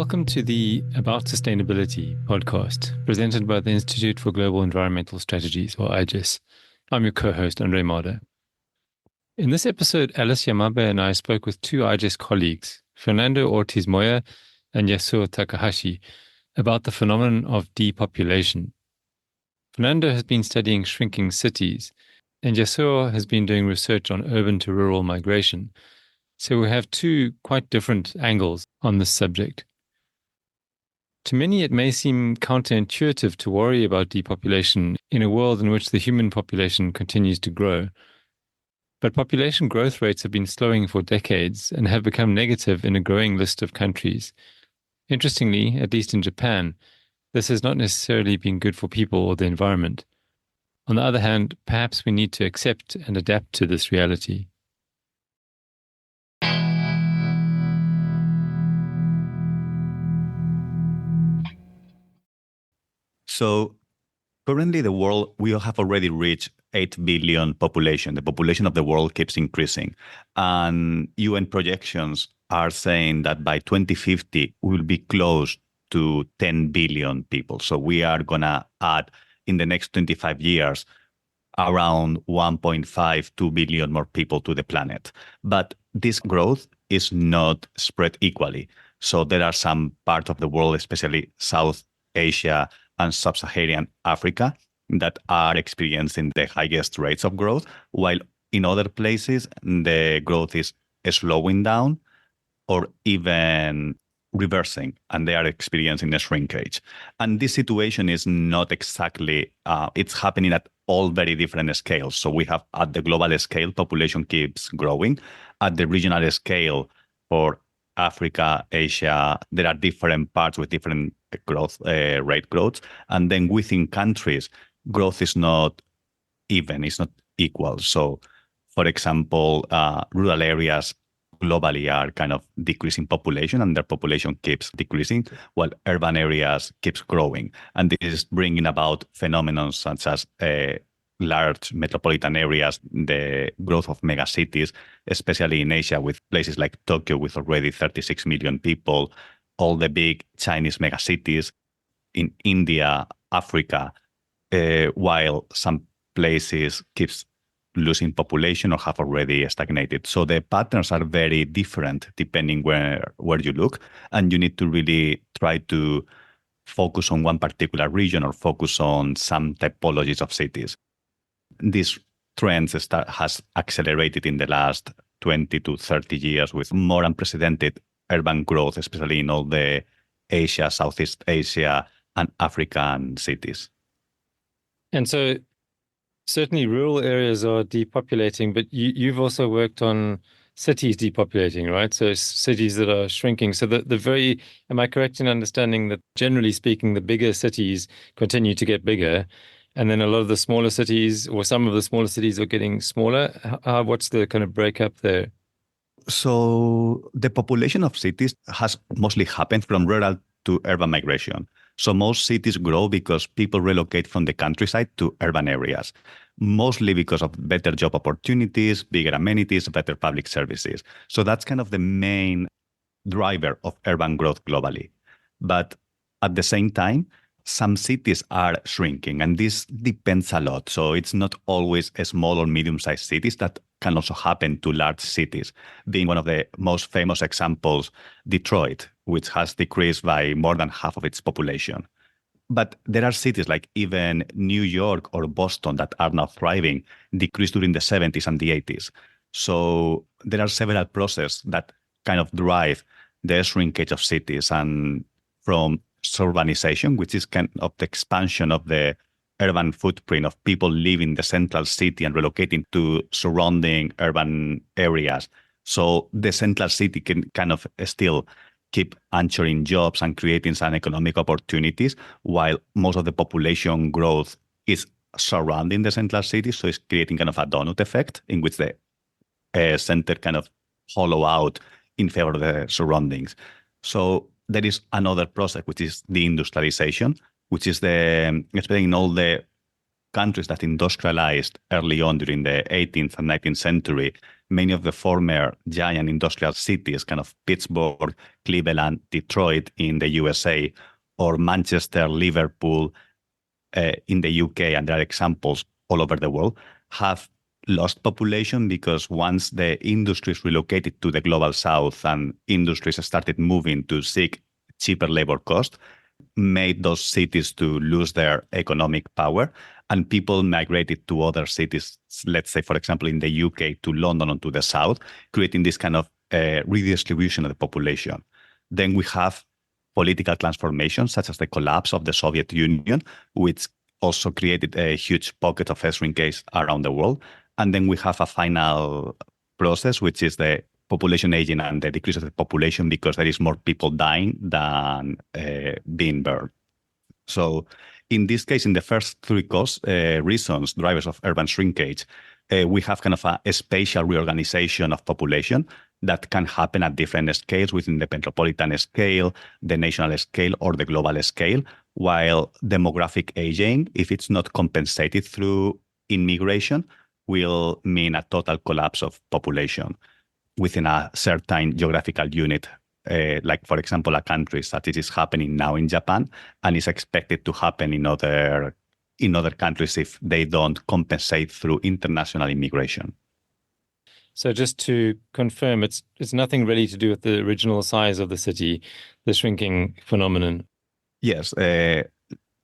Welcome to the About Sustainability podcast, presented by the Institute for Global Environmental Strategies, or IGES. I'm your co-host, Andre Marder. In this episode, Alice Yamabe and I spoke with two IGES colleagues, Fernando Ortiz Moya and Yasuo Takahashi, about the phenomenon of depopulation. Fernando has been studying shrinking cities, and Yasuo has been doing research on urban to rural migration. So we have two quite different angles on this subject. To many, it may seem counterintuitive to worry about depopulation in a world in which the human population continues to grow. But population growth rates have been slowing for decades and have become negative in a growing list of countries. Interestingly, at least in Japan, this has not necessarily been good for people or the environment. On the other hand, perhaps we need to accept and adapt to this reality. So currently the world, we have already reached 8 billion population. The population of the world keeps increasing. And UN projections are saying that by 2050, we will be close to 10 billion people. So we are going to add in the next 25 years around 1.5, 2 billion more people to the planet. But this growth is not spread equally. So there are some parts of the world, especially South Asia and Sub-Saharan Africa, that are experiencing the highest rates of growth, while in other places, the growth is slowing down or even reversing, and they are experiencing a shrinkage. And this situation is not exactly, it's happening at all very different scales. So we have at the global scale, population keeps growing. At the regional scale, for Africa, Asia, there are different parts with different growth rate growth. And then within countries, growth is not even, it's not equal. So, for example, rural areas globally are kind of decreasing population and their population keeps decreasing, while urban areas keeps growing. And this is bringing about phenomena such as large metropolitan areas, the growth of megacities, especially in Asia with places like Tokyo with already 36 million people, all the big Chinese megacities in India, Africa, while some places keeps losing population or have already stagnated. So the patterns are very different depending where you look, and you need to really try to focus on one particular region or focus on some typologies of cities. This trend has accelerated in the last 20 to 30 years with more unprecedented urban growth, especially in all the Asia, Southeast Asia, and African cities. And so certainly rural areas are depopulating, but you've also worked on cities depopulating, right? So cities that are shrinking. So am I correct in understanding that generally speaking, the bigger cities continue to get bigger, and then a lot of the smaller cities or some of the smaller cities are getting smaller? What's the kind of breakup there? So the population of cities has mostly happened from rural to urban migration. So most cities grow because people relocate from the countryside to urban areas, mostly because of better job opportunities, bigger amenities, better public services. So that's kind of the main driver of urban growth globally. But at the same time, some cities are shrinking, and this depends a lot. So it's not always a small or medium-sized cities. That can also happen to large cities, being one of the most famous examples, Detroit, which has decreased by more than half of its population. But there are cities like even New York or Boston that are now thriving, decreased during the 70s and the 80s. So there are several processes that kind of drive the shrinkage of cities, and from urbanization, which is kind of the expansion of the urban footprint of people leaving the central city and relocating to surrounding urban areas. So the central city can kind of still keep answering jobs and creating some economic opportunities, while most of the population growth is surrounding the central city. So it's creating kind of a donut effect in which the center kind of hollow out in favor of the surroundings. So there is another process, which is the industrialization, which is especially in all the countries that industrialized early on during the 18th and 19th century, many of the former giant industrial cities, kind of Pittsburgh, Cleveland, Detroit in the USA, or Manchester, Liverpool in the UK, and there are examples all over the world, have lost population because once the industries relocated to the global south and industries started moving to seek cheaper labor cost, made those cities to lose their economic power, and people migrated to other cities, let's say, for example, in the UK, to London and to the south, creating this kind of redistribution of the population. Then we have political transformations, such as the collapse of the Soviet Union, which also created a huge pocket of shrinkage around the world. And then we have a final process, which is the population aging and the decrease of the population because there is more people dying than being born. So in this case, in the first three reasons, drivers of urban shrinkage, we have kind of a spatial reorganization of population that can happen at different scales within the metropolitan scale, the national scale, or the global scale, while demographic aging, if it's not compensated through immigration, will mean a total collapse of population within a certain geographical unit, like, for example, a country such as is happening now in Japan and is expected to happen in other countries if they don't compensate through international immigration. So just to confirm, it's nothing really to do with the original size of the city, the shrinking phenomenon. Yes,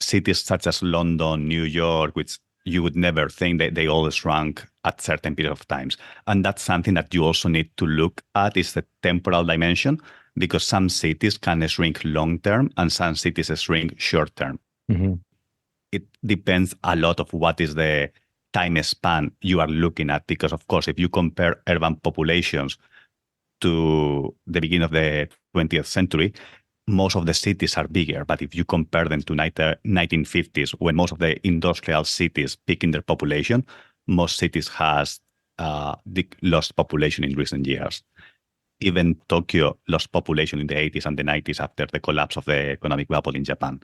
cities such as London, New York, which you would never think that they all shrunk at certain period of times. And that's something that you also need to look at, is the temporal dimension, because some cities can shrink long-term and some cities shrink short-term. Mm-hmm. It depends a lot of what is the time span you are looking at, because, of course, if you compare urban populations to the beginning of the 20th century, most of the cities are bigger. But if you compare them to 1950s, when most of the industrial cities peak in their population, most cities has lost population in recent years. Even Tokyo lost population in the 80s and the 90s after the collapse of the economic bubble in Japan.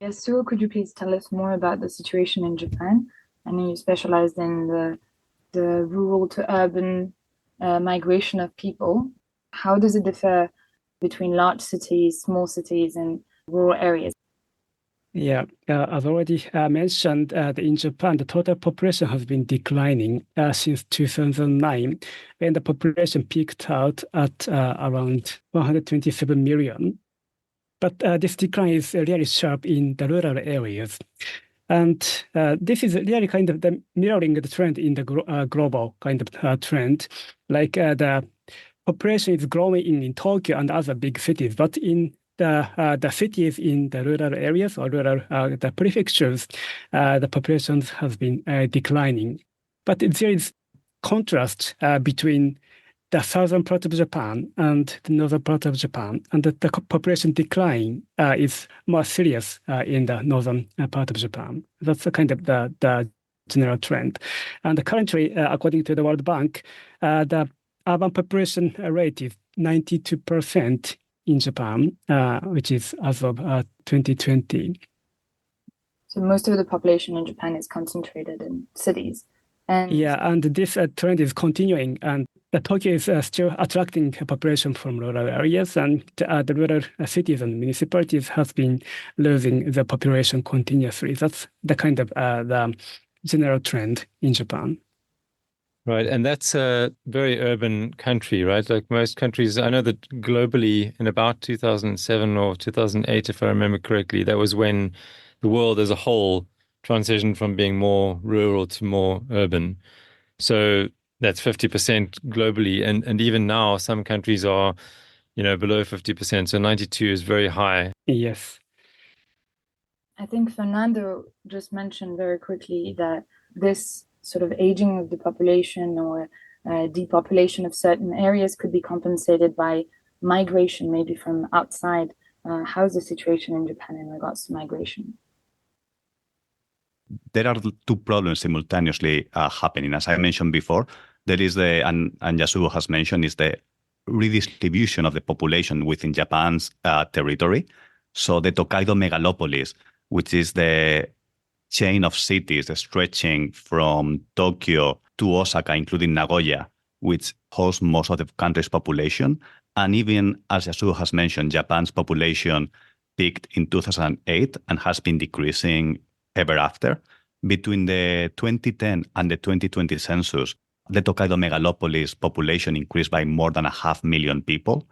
Yasuo, could you please tell us more about the situation in Japan? I know you specialized in the rural to urban migration of people. How does it differ between large cities, small cities, and rural areas? Yeah, as already mentioned, in Japan, the total population has been declining since 2009, when the population peaked out at around 127 million. But this decline is really sharp in the rural areas. And this is really kind of mirroring the trend in the global kind of trend. Like the population is growing in Tokyo and other big cities, but in the cities in the rural areas or rural the prefectures, the populations have been declining. But there is contrast between the southern part of Japan and the northern part of Japan, and the population decline is more serious in the northern part of Japan. That's the kind of the general trend. And currently, according to the World Bank, the urban population rate is 92% in Japan, which is as of 2020. So most of the population in Japan is concentrated in cities. And this trend is continuing, and Tokyo is still attracting a population from rural areas, and the rural cities and municipalities have been losing the population continuously. That's the kind of the general trend in Japan. Right, and that's a very urban country, right? Like most countries, I know that globally in about 2007 or 2008, if I remember correctly, that was when the world as a whole transitioned from being more rural to more urban. So that's 50% globally. And even now, some countries are, below 50%. So 92 is very high. Yes. I think Fernando just mentioned very quickly that this sort of aging of the population or depopulation of certain areas could be compensated by migration, maybe from outside. How's the situation in Japan in regards to migration? There are two problems simultaneously happening. As I mentioned before, there is and Yasuo has mentioned, is the redistribution of the population within Japan's territory. So the Tokaido megalopolis which is the chain of cities stretching from Tokyo to Osaka, including Nagoya, which hosts most of the country's population. And even, as Yasuo has mentioned, Japan's population peaked in 2008 and has been decreasing ever after. Between the 2010 and the 2020 census, the Tokaido megalopolis population increased by more than 500,000 people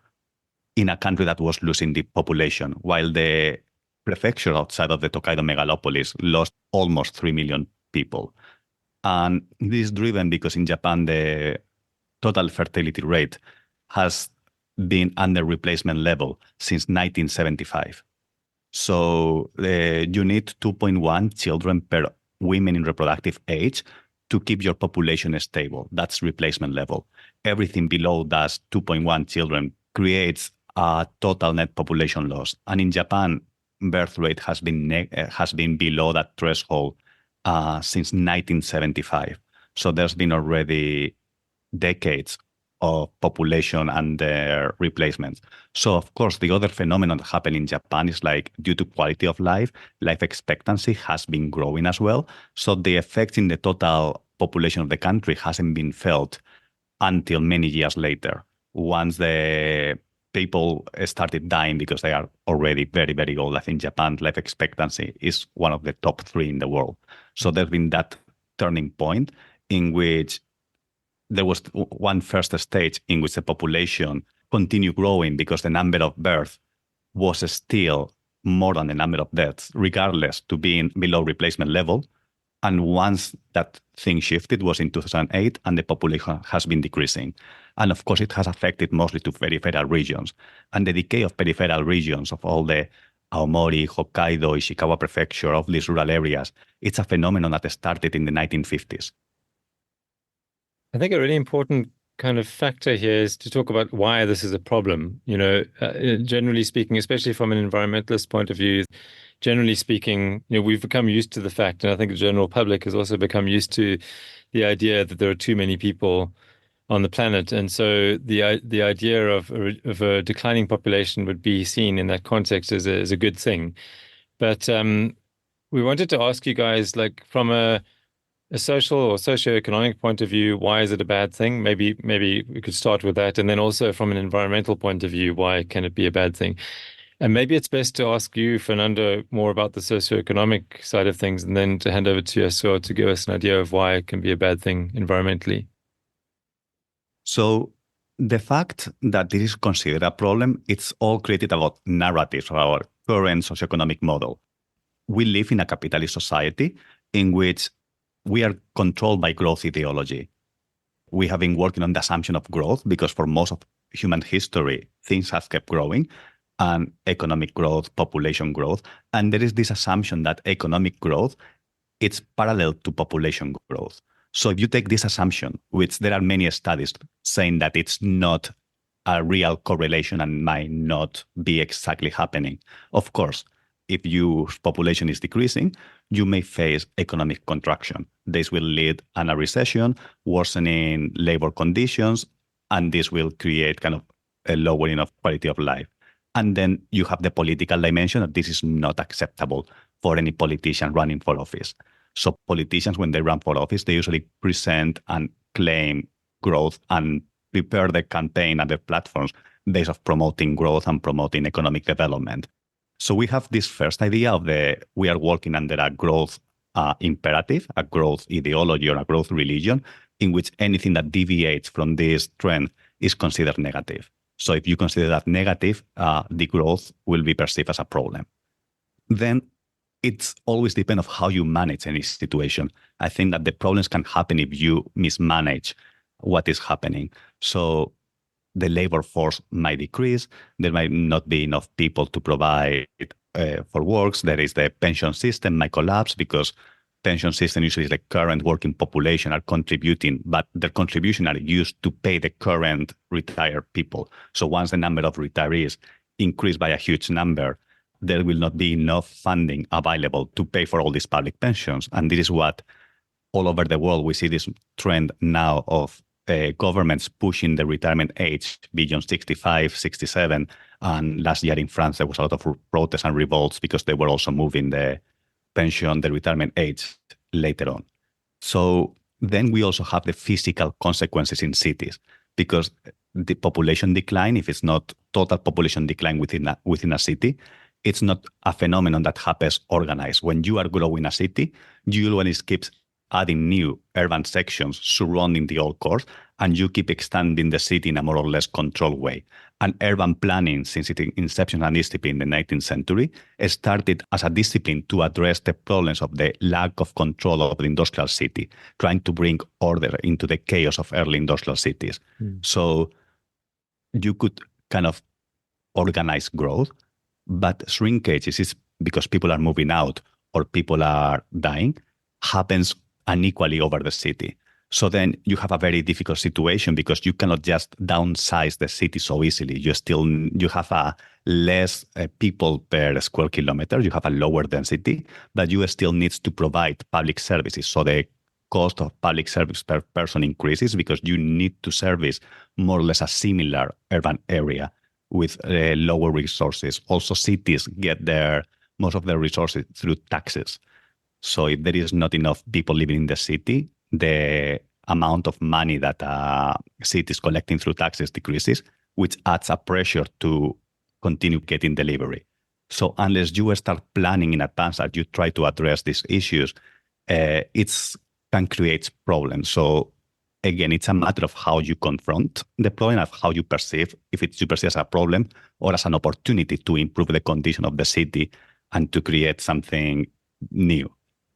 in a country that was losing the population, while the prefecture outside of the Tokaido megalopolis lost almost 3 million people. And this is driven because in Japan, the total fertility rate has been under replacement level since 1975. So you need 2.1 children per women in reproductive age to keep your population stable. That's replacement level. Everything below that 2.1 children creates a total net population loss. And in Japan, birth rate has been below that threshold since 1975. So there's been already decades of population and their replacements. So of course, the other phenomenon that happened in Japan is like due to quality of life expectancy has been growing as well. So the effect in the total population of the country hasn't been felt until many years later, once the people started dying because they are already very, very old. I think Japan's life expectancy is one of the top 3 in the world. So there's been that turning point in which there was one first stage in which the population continued growing because the number of births was still more than the number of deaths, regardless to being below replacement level. And once that thing shifted was in 2008, and the population has been decreasing. And of course, it has affected mostly to peripheral regions. And the decay of peripheral regions of all the Aomori, Hokkaido, Ishikawa prefecture, of these rural areas, it's a phenomenon that started in the 1950s. I think a really important kind of factor here is to talk about why this is a problem. Generally speaking, especially from an environmentalist point of view, generally speaking, we've become used to the fact, and I think the general public has also become used to the idea that there are too many people on the planet, and so the idea of a declining population would be seen in that context as a good thing. But we wanted to ask you guys, like, from a social or socioeconomic point of view, why is it a bad thing? Maybe we could start with that, and then also from an environmental point of view, why can it be a bad thing? And maybe it's best to ask you, Fernando, more about the socioeconomic side of things, and then to hand over to Yasuo to give us an idea of why it can be a bad thing environmentally. So the fact that this is considered a problem, it's all created about narratives of our current socioeconomic model. We live in a capitalist society in which we are controlled by growth ideology. We have been working on the assumption of growth because for most of human history, things have kept growing, and economic growth, population growth. And there is this assumption that economic growth, it's parallel to population growth. So if you take this assumption, which there are many studies saying that it's not a real correlation and might not be exactly happening. Of course, if your population is decreasing, you may face economic contraction. This will lead to a recession, worsening labor conditions, and this will create kind of a lowering of quality of life. And then you have the political dimension that this is not acceptable for any politician running for office. So politicians, when they run for office, they usually present and claim growth and prepare their campaign and their platforms based on promoting growth and promoting economic development. So we have this first idea of we are working under a growth imperative, a growth ideology, or a growth religion, in which anything that deviates from this trend is considered negative. So if you consider that negative, the growth will be perceived as a problem. Then it's always depend on how you manage any situation. I think that the problems can happen if you mismanage what is happening. So the labor force might decrease. There might not be enough people to provide for works. There is the pension system might collapse because pension system usually the current working population are contributing, but their contribution are used to pay the current retired people. So once the number of retirees increase by a huge number, there will not be enough funding available to pay for all these public pensions. And this is what all over the world we see this trend now of governments pushing the retirement age beyond 65, 67. And last year in France, there was a lot of protests and revolts because they were also moving the retirement age later on. So then we also have the physical consequences in cities, because the population decline, if it's not total population decline within a city, it's not a phenomenon that happens organized. When you are growing a city, you always keep adding new urban sections surrounding the old cores, and you keep extending the city in a more or less controlled way. And urban planning, since its inception and discipline in the 19th century, started as a discipline to address the problems of the lack of control of the industrial city, trying to bring order into the chaos of early industrial cities. So you could kind of organize growth, but shrinkage is because people are moving out or people are dying, happens unequally over the city. So then you have a very difficult situation because you cannot just downsize the city so easily. You have a less people per square kilometer. You have a lower density, but you still need to provide public services. So the cost of public service per person increases because you need to service more or less a similar urban area with lower resources. Also, cities get most of their resources through taxes. So if there is not enough people living in the city, the amount of money that a city is collecting through taxes decreases, which adds a pressure to continue getting delivery. So unless you start planning in advance that you try to address these issues, it can create problems. So again, it's a matter of how you confront the problem, of how you perceive, if you perceive as a problem or as an opportunity to improve the condition of the city and to create something new.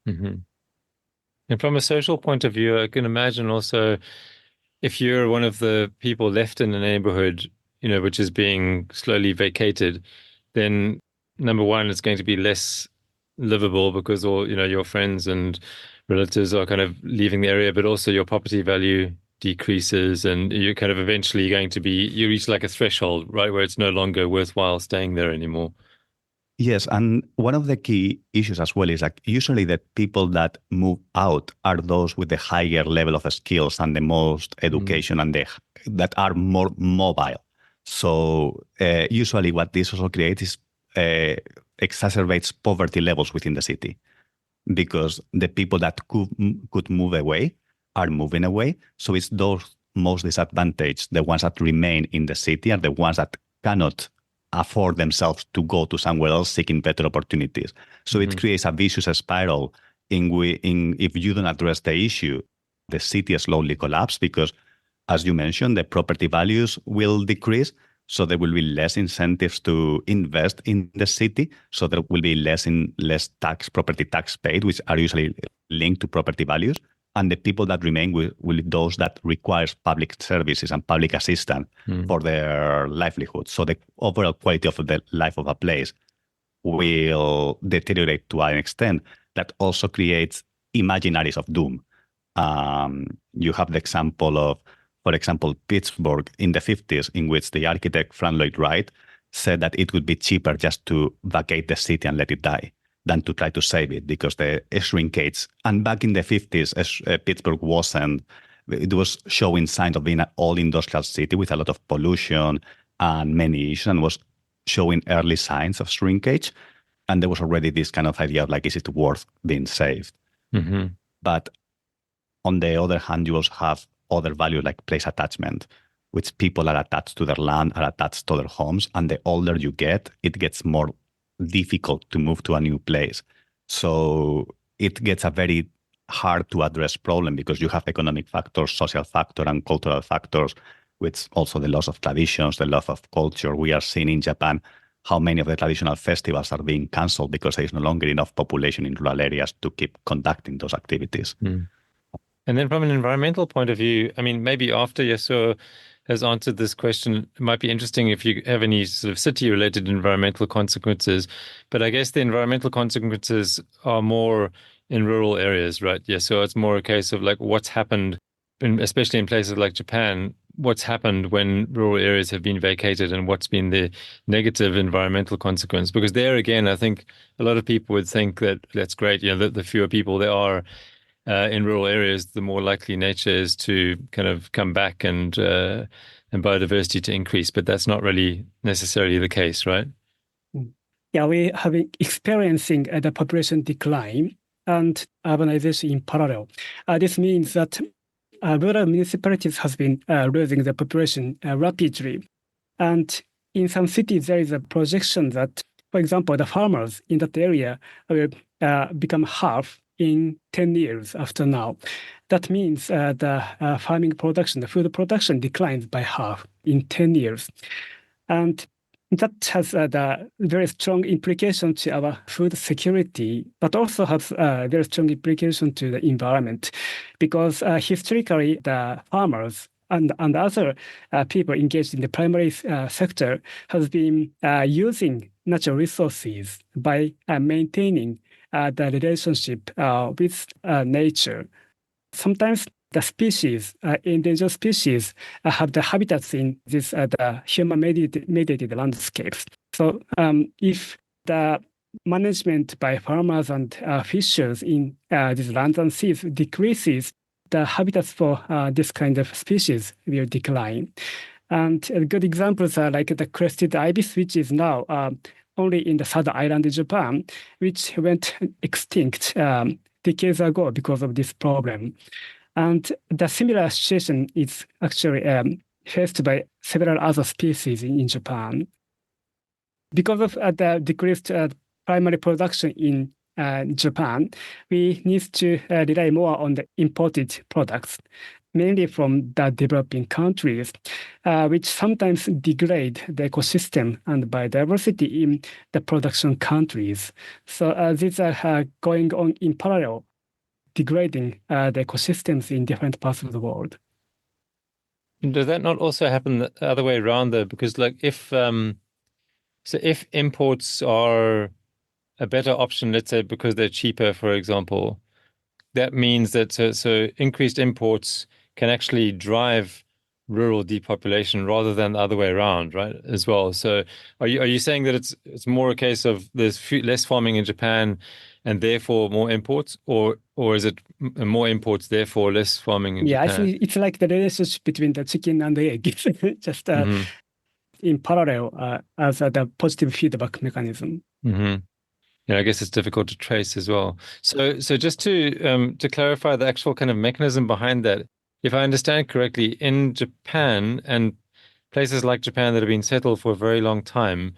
Mm-hmm. And from a social point of view, I can imagine also if you're one of the people left in the neighborhood, which is being slowly vacated, then number one, it's going to be less livable because all, your friends and relatives are kind of leaving the area, but also your property value decreases and you're kind of eventually you reach like a threshold, right, where it's no longer worthwhile staying there anymore. Yes, and one of the key issues as well is like usually the people that move out are those with the higher level of skills and the most education and that are more mobile. So usually what this also creates is exacerbates poverty levels within the city because the people that could move away are moving away. So it's those most disadvantaged, the ones that remain in the city are the ones that cannot afford themselves to go to somewhere else seeking better opportunities. So it creates a vicious spiral if you don't address the issue, the city slowly collapses because, as you mentioned, the property values will decrease. So there will be less incentives to invest in the city. So there will be less property tax paid, which are usually linked to property values. And the people that remain will be those that requires public services and public assistance for their livelihood. So the overall quality of the life of a place will deteriorate to an extent that also creates imaginaries of doom. You have the example of, for example, Pittsburgh in the 50s, in which the architect Frank Lloyd Wright said that it would be cheaper just to vacate the city and let it die than to try to save it because the shrinkage. And back in the 50s, Pittsburgh it was showing signs of being an all-industrial city with a lot of pollution and many issues and was showing early signs of shrinkage. And there was already this kind of idea of like, is it worth being saved? Mm-hmm. But on the other hand, you also have other values like place attachment, which people are attached to their land, are attached to their homes. And the older you get, it gets more difficult to move to a new place. So it gets a very hard to address problem because you have economic factors, social factor, and cultural factors, with also the loss of traditions, the loss of culture. We are seeing in Japan how many of the traditional festivals are being cancelled because there is no longer enough population in rural areas to keep conducting those activities. And then from an environmental point of view, I mean, maybe after Yasuo has answered this question, it might be interesting if you have any sort of city-related environmental consequences. But I guess the environmental consequences are more in rural areas, right? Yeah, so it's more a case of like what's happened, especially in places like Japan, what's happened when rural areas have been vacated and what's been the negative environmental consequence. Because there again, I think a lot of people would think that that's great, the fewer people there are, in rural areas, the more likely nature is to kind of come back and biodiversity to increase. But that's not really necessarily the case, right? Yeah, we have been experiencing the population decline and urbanization in parallel. This means that rural municipalities have been losing the population rapidly. And in some cities, there is a projection that, for example, the farmers in that area will become half in 10 years after now. That means the farming production, the food production declines by half in 10 years. And that has the very strong implication to our food security, but also has very strong implication to the environment, because historically the farmers and other people engaged in the primary sector has been using natural resources by maintaining the relationship with nature. Sometimes the species, endangered species, have the habitats in this the human-mediated landscapes. So if the management by farmers and fishers in these lands and seas decreases, the habitats for this kind of species will decline. And good examples are like the crested ibis, which is now only in the southern island of Japan, which went extinct decades ago because of this problem. And the similar situation is actually faced by several other species in Japan. Because of the decreased primary production in Japan, we need to rely more on the imported products, mainly from the developing countries, which sometimes degrade the ecosystem and biodiversity in the production countries. So these are going on in parallel, degrading the ecosystems in different parts of the world. Does that not also happen the other way around though? Because like if imports are a better option, let's say because they're cheaper, for example, that means that so increased imports can actually drive rural depopulation rather than the other way around, right? As well. So are you saying that it's more a case of there's less farming in Japan and therefore more imports, or is it more imports therefore less farming in Japan? I think it's like the relationship between the chicken and the egg, just in parallel as the positive feedback mechanism. Mm-hmm. Yeah, I guess it's difficult to trace as well. So just to clarify the actual kind of mechanism behind that, if I understand correctly, in Japan and places like Japan that have been settled for a very long time,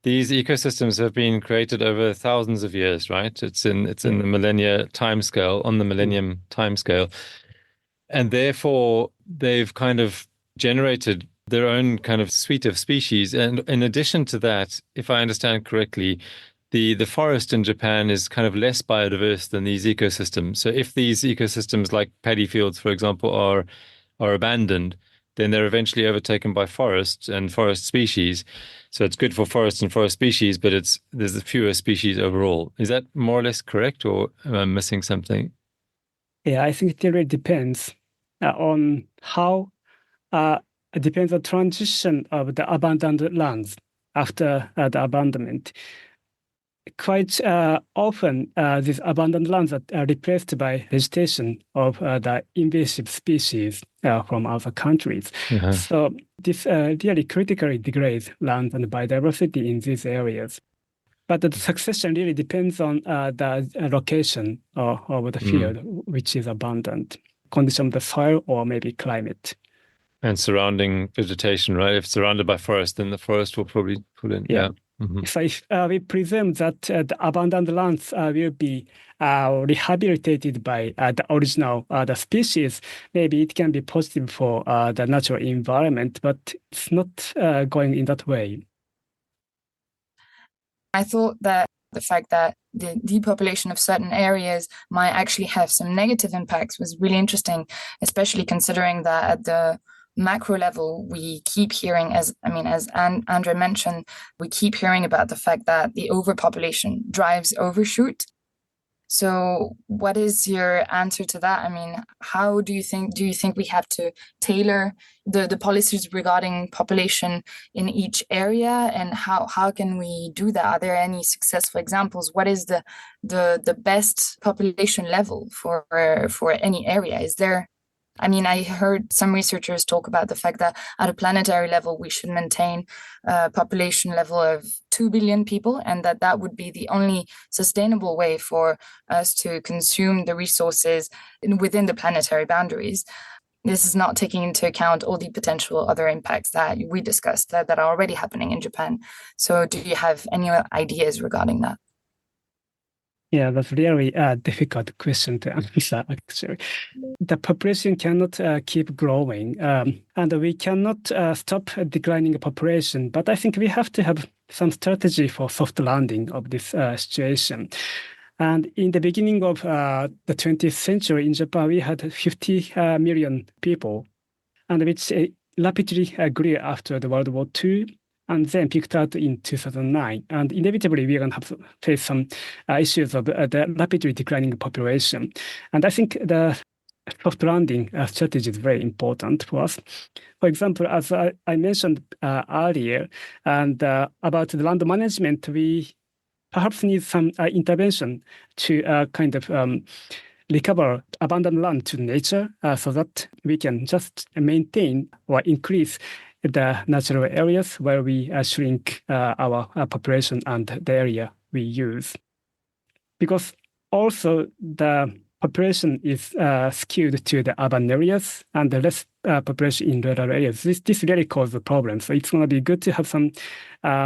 these ecosystems have been created over thousands of years, right? It's in the millennia timescale, on the millennium timescale. And therefore they've kind of generated their own kind of suite of species. And in addition to that, if I understand correctly, the forest in Japan is kind of less biodiverse than these ecosystems. So if these ecosystems like paddy fields, for example, are abandoned, then they're eventually overtaken by forests and forest species. So it's good for forests and forest species, but there's fewer species overall. Is that more or less correct, or am I missing something? Yeah, I think it really depends on how it depends on transition of the abandoned lands after the abandonment. Quite often, these abandoned lands are replaced by vegetation of the invasive species from other countries. Uh-huh. So this really critically degrades land and biodiversity in these areas. But the succession really depends on the location of the field, which is abundant, condition of the soil or maybe climate. And surrounding vegetation, right? If surrounded by forest, then the forest will probably pull in. Yeah. Mm-hmm. So if we presume that the abandoned lands will be rehabilitated by the original the species, maybe it can be positive for the natural environment, but it's not going in that way. I thought that the fact that the depopulation of certain areas might actually have some negative impacts was really interesting, especially considering that at the macro level, we keep hearing, as Andre mentioned, we keep hearing about the fact that the overpopulation drives overshoot. So what is your answer to that? I mean, how do you think we have to tailor the policies regarding population in each area, and how can we do that? Are there any successful examples? What is the best population level for any area? Is there, I mean, I heard some researchers talk about the fact that at a planetary level, we should maintain a population level of 2 billion people, and that would be the only sustainable way for us to consume the resources within the planetary boundaries. This is not taking into account all the potential other impacts that we discussed that are already happening in Japan. So do you have any ideas regarding that? Yeah, that's really a difficult question to answer, actually. The population cannot keep growing, and we cannot stop declining population. But I think we have to have some strategy for soft landing of this situation. And in the beginning of the 20th century in Japan, we had 50 million people, and which rapidly grew after the World War II, and then peaked out in 2009. And inevitably, we're going to have to face some issues of the rapidly declining population. And I think the soft landing strategy is very important for us. For example, as I mentioned earlier, and about the land management, we perhaps need some intervention to kind of recover abandoned land to nature so that we can just maintain or increase the natural areas where we shrink our population and the area we use. Because also the population is skewed to the urban areas and the less population in rural areas. This really causes a problem. So it's going to be good to have some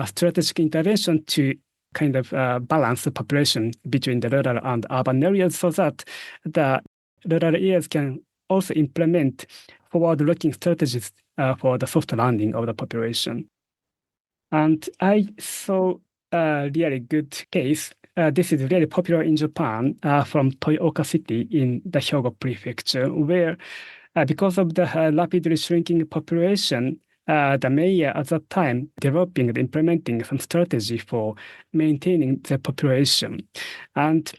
strategic intervention to kind of balance the population between the rural and urban areas so that the rural areas can also implement forward-looking strategies for the soft landing of the population. And I saw a really good case. This is really popular in Japan from Toyoka City in the Hyogo Prefecture, where because of the rapidly shrinking population, the mayor at that time developing and implementing some strategy for maintaining the population. And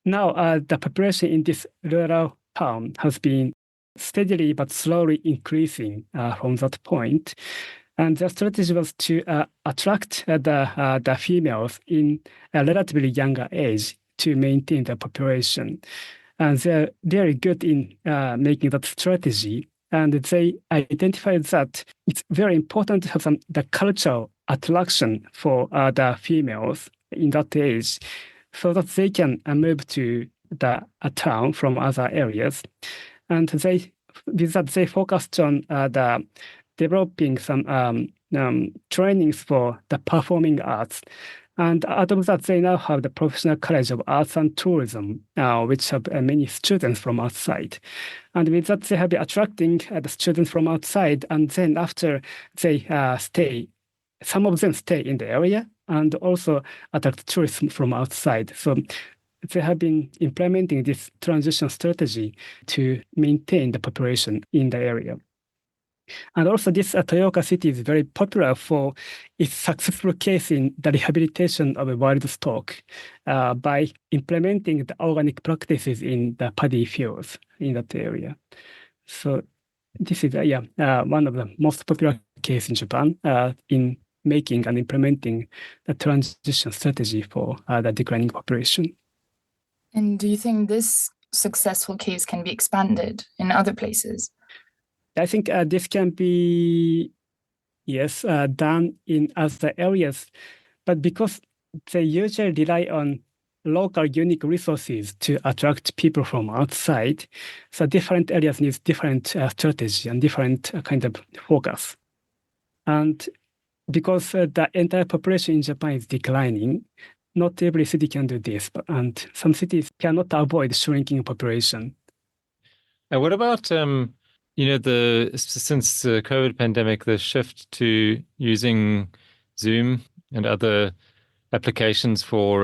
now the population in this rural town has been steadily but slowly increasing from that point. And the strategy was to attract the females in a relatively younger age to maintain the population. And they're very good in making that strategy. And they identified that it's very important to have the cultural attraction for the females in that age so that they can move to the town from other areas. And with that, they focused on the developing some trainings for the performing arts. And out of that, they now have the Professional College of Arts and Tourism, which have many students from outside. And with that, they have been attracting the students from outside. And then after they stay, some of them stay in the area and also attract tourists from outside. So they have been implementing this transition strategy to maintain the population in the area. And also this Toyoka City is very popular for its successful case in the rehabilitation of a wild stock by implementing the organic practices in the paddy fields in that area. So this is one of the most popular cases in Japan in making and implementing the transition strategy for the declining population. And do you think this successful case can be expanded in other places? I think this can be, done in other areas, but because they usually rely on local unique resources to attract people from outside, so different areas need different strategy and different kind of focus. And because the entire population in Japan is declining, not every city can do this, and some cities cannot avoid shrinking population. And what about since the COVID pandemic, the shift to using Zoom and other applications for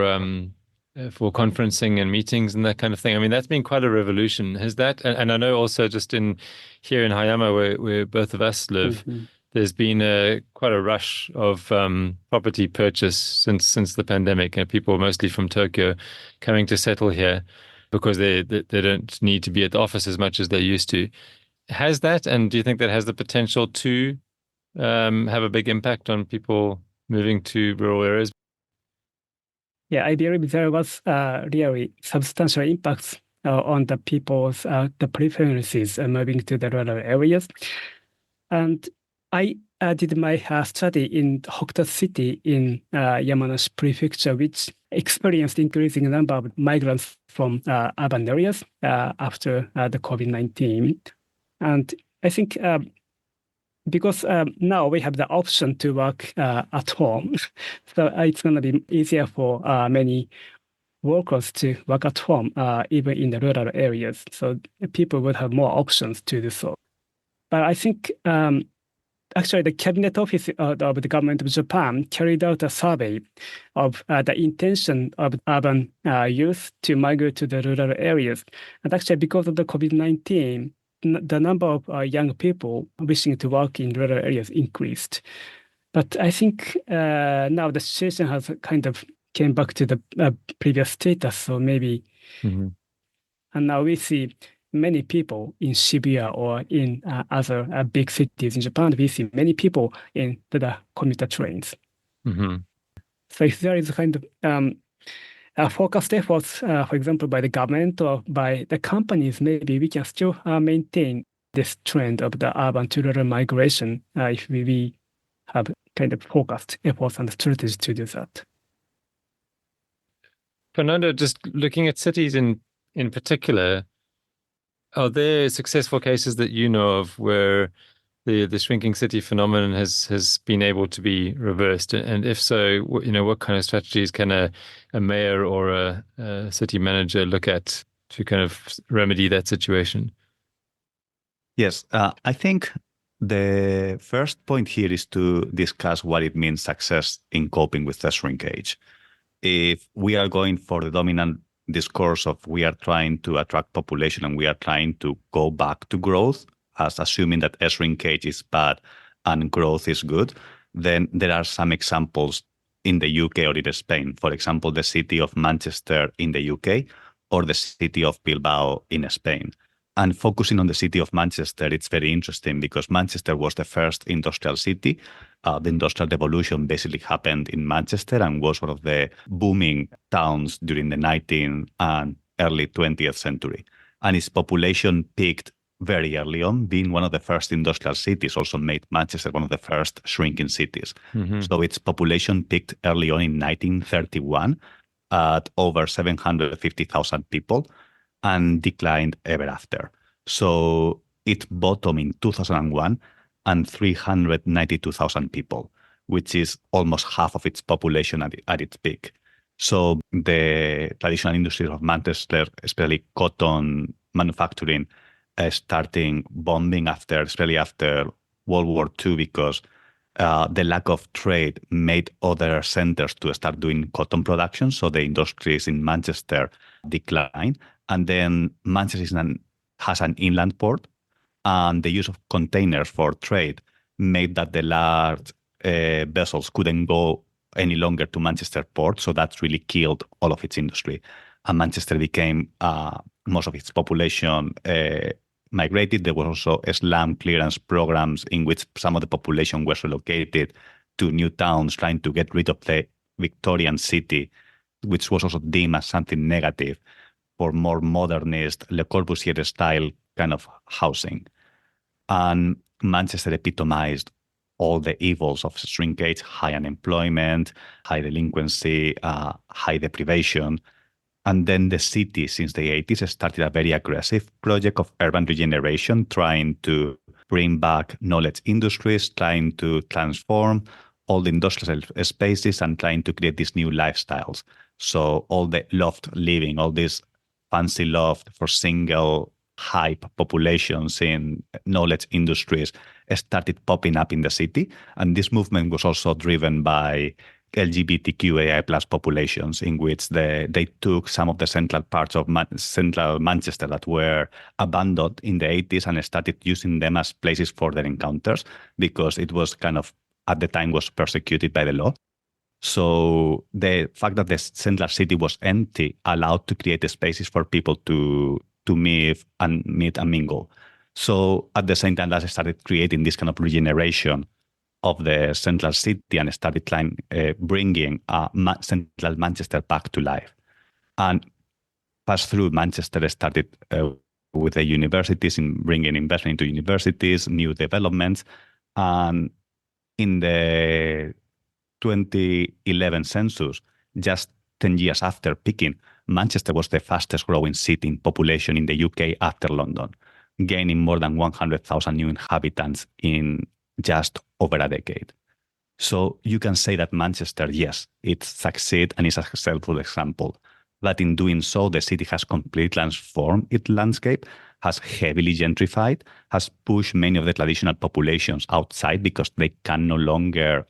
conferencing and meetings and that kind of thing? I mean, that's been quite a revolution. Has that, and I know also just here in Hayama, where both of us live, there's been quite a rush of property purchase since the pandemic, and people mostly from Tokyo coming to settle here because they don't need to be at the office as much as they used to. Has that, and do you think that has the potential to have a big impact on people moving to rural areas? Yeah, I believe there was really substantial impacts on the people's the preferences moving to the rural areas. And I did my study in Hokuto City in Yamanashi Prefecture, which experienced increasing number of migrants from urban areas after the COVID-19. And I think because now we have the option to work at home, so it's going to be easier for many workers to work at home, even in the rural areas. So people would have more options to do so. But I think actually the Cabinet Office of the Government of Japan carried out a survey of the intention of urban youth to migrate to the rural areas. And actually because of the COVID-19, the number of young people wishing to work in rural areas increased. But I think now the situation has kind of came back to the previous status, so maybe. Mm-hmm. And now we see many people in Shibuya or in other big cities in Japan. We see many people in the commuter trains. Mm-hmm. So if there is a kind of focused efforts, for example, by the government or by the companies, maybe we can still maintain this trend of the urban to rural migration if we have kind of focused efforts and strategies to do that. Fernando, just looking at cities in particular, are there successful cases that you know of where the shrinking city phenomenon has been able to be reversed? And if so, what kind of strategies can a mayor or a city manager look at to kind of remedy that situation? Yes, I think the first point here is to discuss what it means success in coping with the shrinkage. If we are going for the dominant discourse of we are trying to attract population and we are trying to go back to growth, as assuming that shrinkage is bad and growth is good, then there are some examples in the UK or in Spain. For example, the city of Manchester in the UK or the city of Bilbao in Spain. And focusing on the city of Manchester, it's very interesting because Manchester was the first industrial city. The industrial revolution basically happened in Manchester and was one of the booming towns during the 19th and early 20th century. And its population peaked very early on. Being one of the first industrial cities also made Manchester one of the first shrinking cities. Mm-hmm. So its population peaked early on in 1931 at over 750,000 people and declined ever after. So it bottomed in 2001 and 392,000 people, which is almost half of its population at its peak. So the traditional industries of Manchester, especially cotton manufacturing, starting booming especially after World War II, because the lack of trade made other centers to start doing cotton production. So the industries in Manchester declined. And then Manchester has an inland port, and the use of containers for trade made that the large vessels couldn't go any longer to Manchester port. So that really killed all of its industry. And Manchester became, most of its population migrated. There was also slum clearance programs in which some of the population was relocated to new towns, trying to get rid of the Victorian city, which was also deemed as something negative for more modernist, Le Corbusier style kind of housing. And Manchester epitomized all the evils of shrinkage, high unemployment, high delinquency, high deprivation. And then the city, since the 80s, started a very aggressive project of urban regeneration, trying to bring back knowledge industries, trying to transform all the industrial spaces and trying to create these new lifestyles. So all the loft living, all this fancy loft for single hype populations in knowledge industries started popping up in the city. And this movement was also driven by LGBTQAI plus populations, in which they took some of the central parts of central Manchester that were abandoned in the 80s and started using them as places for their encounters, because it was kind of, at the time, was persecuted by the law. So the fact that the central city was empty allowed to create spaces for people to meet and mingle. So at the same time, that started creating this kind of regeneration of the central city and started bringing central Manchester back to life. And pass through Manchester started with the universities, in bringing investment into universities, new developments. And in the 2011 census, just 10 years after peaking, Manchester was the fastest growing city in population in the UK after London, gaining more than 100,000 new inhabitants in just over a decade. So you can say that Manchester, yes, it succeeded and is a successful example. But in doing so, the city has completely transformed its landscape, has heavily gentrified, has pushed many of the traditional populations outside because they can no longer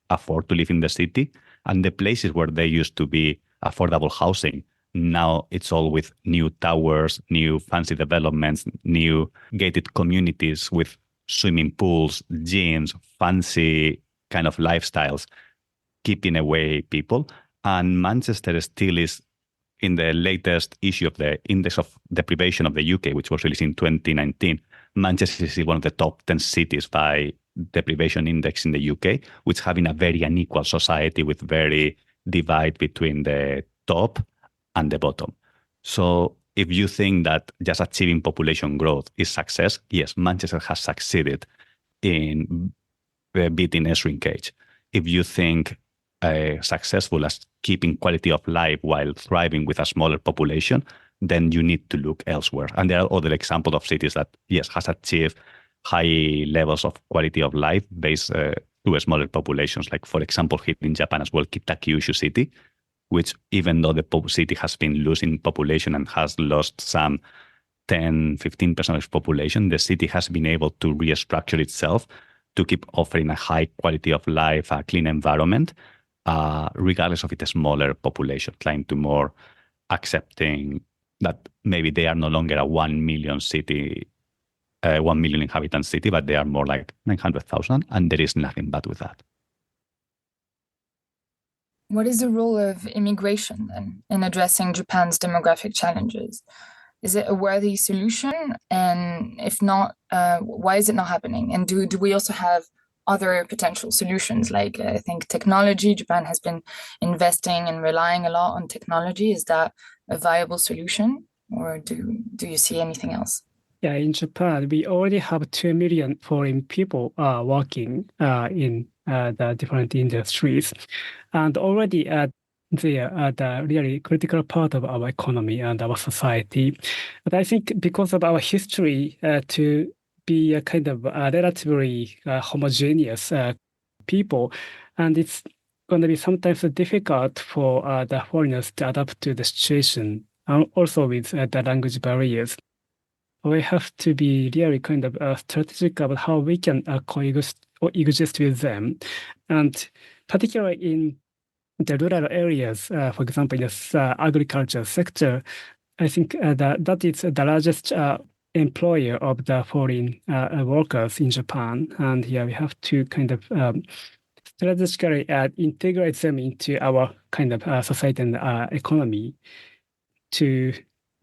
afford to live in the city. And the places where there used to be affordable housing, now it's all with new towers, new fancy developments, new gated communities with swimming pools, gyms, fancy kind of lifestyles, keeping away people. And Manchester still is, in the latest issue of the Index of Deprivation of the UK, which was released in 2019, Manchester is one of the top 10 cities by deprivation index in the UK, which having a very unequal society with very divide between the top and the bottom. So if you think that just achieving population growth is success, yes, Manchester has succeeded in beating shrinkage. If you think successful as keeping quality of life while thriving with a smaller population, then you need to look elsewhere. And there are other examples of cities that, yes, has achieved high levels of quality of life based to smaller populations. Like, for example, here in Japan as well, Kyushu City, which even though the city has been losing population and has lost some 10-15% of its population, the city has been able to restructure itself to keep offering a high quality of life, a clean environment, regardless of its smaller population, trying to more accepting that maybe they are no longer a 1 million city, 1 million inhabitant city, but they are more like 900,000, and there is nothing bad with that. What is the role of immigration then in addressing Japan's demographic challenges? Is it a worthy solution? And if not, why is it not happening? And do we also have other potential solutions? Like, I think technology, Japan has been investing and relying a lot on technology. Is that a viable solution? Or do you see anything else? Yeah, in Japan, we already have 2 million foreign people working in the different industries. And already they are the really critical part of our economy and our society. But I think because of our history to be a kind of relatively homogeneous people, and it's going to be sometimes difficult for the foreigners to adapt to the situation, also with the language barriers. We have to be really kind of strategic about how we can coexist with them. And particularly in the rural areas, for example, in the agriculture sector, I think that is the largest employer of the foreign workers in Japan. And here we have to kind of strategically integrate them into our kind of society and economy to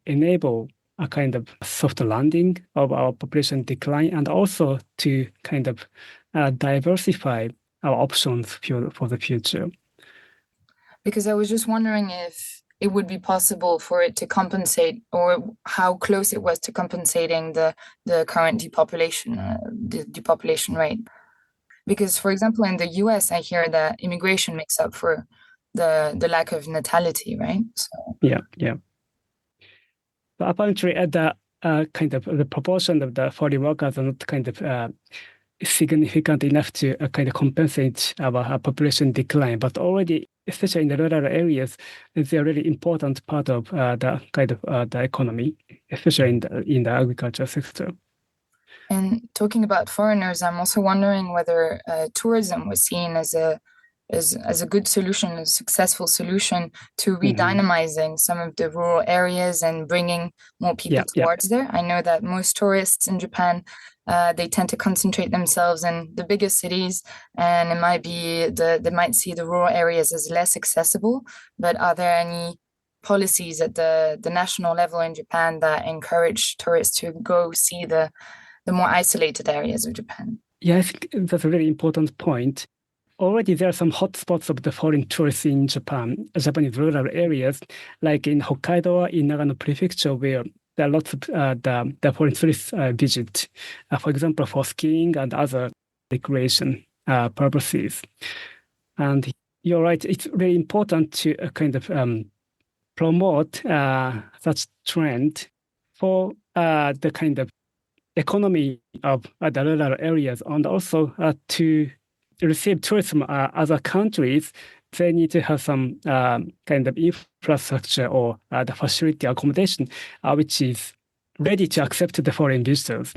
enable a kind of soft landing of our population decline, and also to kind of diversify our options for the future. Because I was just wondering if it would be possible for it to compensate, or how close it was to compensating the current depopulation rate. Because, for example, in the US, I hear that immigration makes up for the lack of natality, right? So. Yeah. But apparently, the kind of the proportion of the foreign workers are not kind of significant enough to kind of compensate our population decline. But already, especially in the rural areas, it's a really important part of the kind of the economy, especially in the agriculture sector. And talking about foreigners, I'm also wondering whether tourism was seen as a as a good solution, a successful solution to redynamizing some of the rural areas and bringing more people towards there. I know that most tourists in Japan, they tend to concentrate themselves in the bigger cities, and it might be they might see the rural areas as less accessible. But are there any policies at the national level in Japan that encourage tourists to go see the more isolated areas of Japan? Yeah, I think that's a very important point. Already there are some hotspots of the foreign tourists in Japan, Japanese rural areas, like in Hokkaido, in Nagano Prefecture, where there are lots of the foreign tourists visit, for example, for skiing and other recreation purposes. And you're right, it's really important to kind of promote such trend for the kind of economy of the rural areas, and also to receive tourism other countries. They need to have some kind of infrastructure or the facility accommodation which is ready to accept the foreign visitors.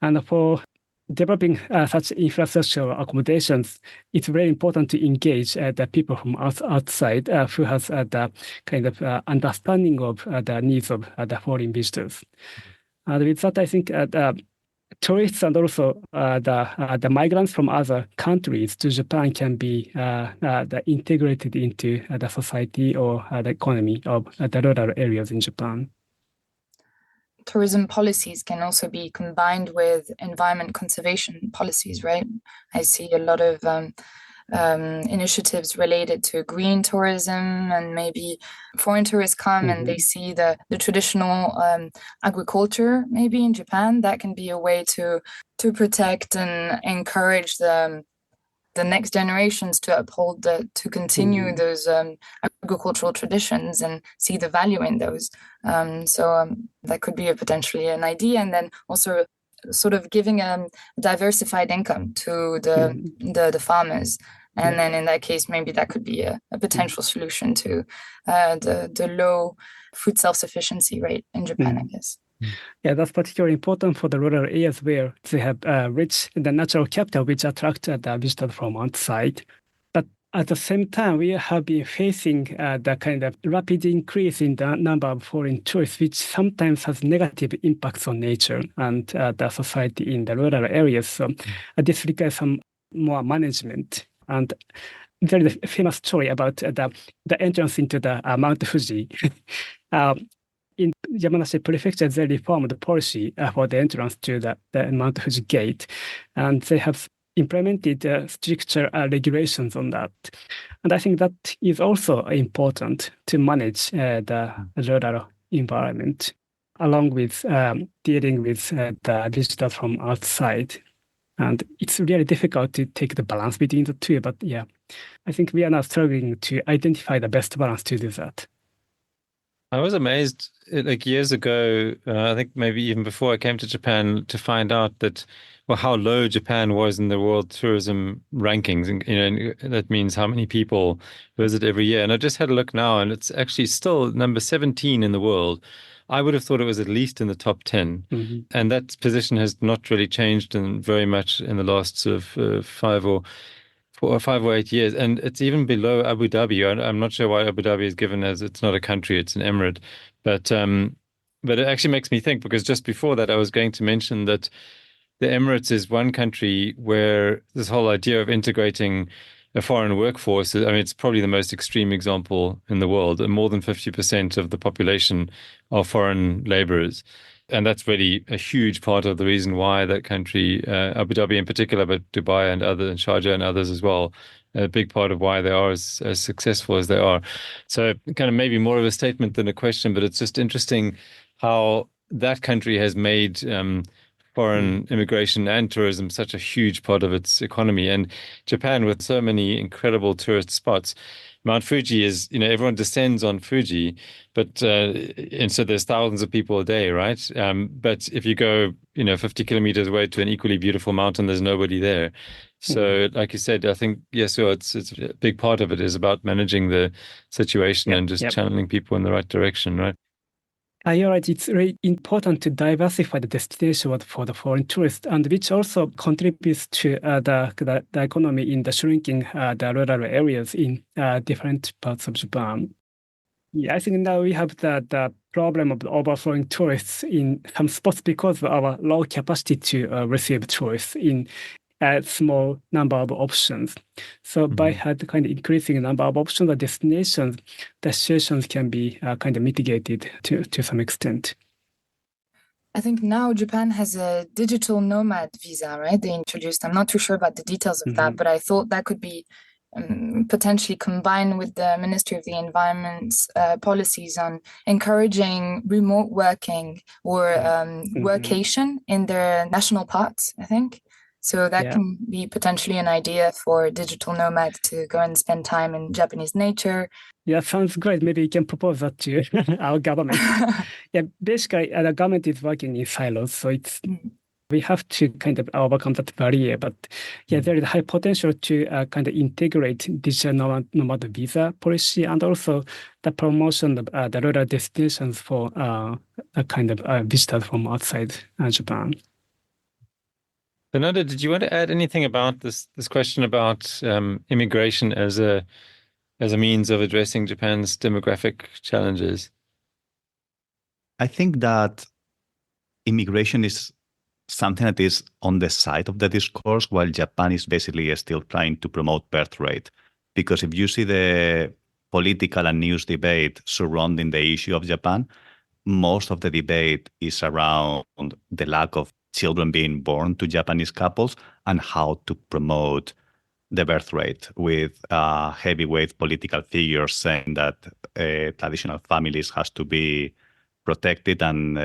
And for developing such infrastructure accommodations, it's very important to engage the people from outside who has the kind of understanding of the needs of the foreign visitors. And with that, I think tourists and also the migrants from other countries to Japan can be integrated into the society or the economy of the rural areas in Japan. Tourism policies can also be combined with environment conservation policies, right? I see a lot of initiatives related to green tourism, and maybe foreign tourists come and they see the traditional agriculture maybe in Japan. That can be a way to protect and encourage the next generations to uphold to continue those agricultural traditions and see the value in those. So that could be potentially an idea, and then also sort of giving a diversified income to the farmers. And then in that case, maybe that could be a potential solution to the low food self-sufficiency rate in Japan, I guess. Yeah, that's particularly important for the rural areas where they have rich in the natural capital, which attract the visitors from outside. But at the same time, we have been facing the kind of rapid increase in the number of foreign tourists, which sometimes has negative impacts on nature and the society in the rural areas. So this requires some more management. And there is a famous story about the entrance into the Mount Fuji. In Yamanashi Prefecture, they reformed the policy for the entrance to the Mount Fuji gate, and they have implemented stricter regulations on that. And I think that is also important to manage the rural environment, along with dealing with the visitors from outside. And it's really difficult to take the balance between the two. But yeah, I think we are now struggling to identify the best balance to do that. I was amazed, like years ago, I think maybe even before I came to Japan, to find out that, well, how low Japan was in the world tourism rankings. And, that means how many people visit every year. And I just had a look now, and it's actually still number 17 in the world. I would have thought it was at least in the top 10. And that position has not really changed very much in the last sort of 5 or 8 years. And it's even below Abu Dhabi. I'm not sure why Abu Dhabi is given as it's not a country, it's an emirate. But it actually makes me think, because just before that, I was going to mention that the Emirates is one country where this whole idea of integrating a foreign workforce, I mean, it's probably the most extreme example in the world. More than 50% of the population are foreign laborers. And that's really a huge part of the reason why that country, Abu Dhabi in particular, but Dubai and Sharjah and others as well, a big part of why they are as successful as they are. So kind of maybe more of a statement than a question, but it's just interesting how that country has made foreign immigration and tourism such a huge part of its economy. And Japan, with so many incredible tourist spots, Mount Fuji is, everyone descends on Fuji, but and so there's thousands of people a day, right? But if you go, 50 kilometers away to an equally beautiful mountain, there's nobody there. So, like you said, I think Yasuo, it's a big part of it is about managing the situation and just channeling people in the right direction, right? You're right. It's really important to diversify the destination for the foreign tourists, and which also contributes to the economy in the shrinking the rural areas in different parts of Japan. Yeah, I think now we have the problem of the overflowing tourists in some spots because of our low capacity to receive tourists in a small number of options. So by kind of increasing the number of options or destinations, the situations can be kind of mitigated to some extent. I think now Japan has a digital nomad visa, right? They introduced. I'm not too sure about the details of that, but I thought that could be potentially combined with the Ministry of the Environment's policies on encouraging remote working or workation in their national parks, I think. So that can be potentially an idea for digital nomads to go and spend time in Japanese nature. Yeah, sounds great. Maybe you can propose that to our government. Yeah, basically, the government is working in silos, so it's we have to kind of overcome that barrier. But yeah, there is high potential to kind of integrate digital nomad visa policy and also the promotion of the rural destinations for a kind of visitors from outside Japan. Fernando, did you want to add anything about this question about immigration as a means of addressing Japan's demographic challenges? I think that immigration is something that is on the side of the discourse, while Japan is basically still trying to promote birth rate. Because if you see the political and news debate surrounding the issue of Japan, most of the debate is around the lack of children being born to Japanese couples and how to promote the birth rate, with heavyweight political figures saying that traditional families has to be protected and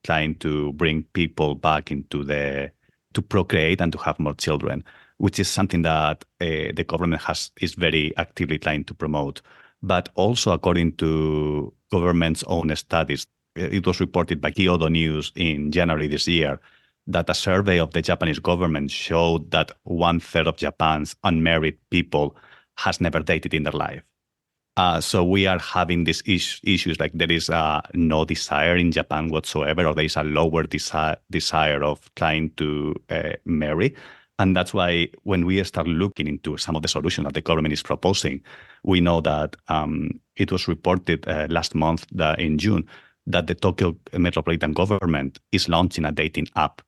trying to bring people back into to procreate and to have more children, which is something that the government is very actively trying to promote. But also, according to government's own studies, it was reported by Kyodo News in January this year that a survey of the Japanese government showed that 1/3 of Japan's unmarried people has never dated in their life. So we are having these issues, like there is no desire in Japan whatsoever, or there is a lower desire of trying to marry. And that's why when we start looking into some of the solutions that the government is proposing, we know that it was reported last month that in June that the Tokyo metropolitan government is launching a dating app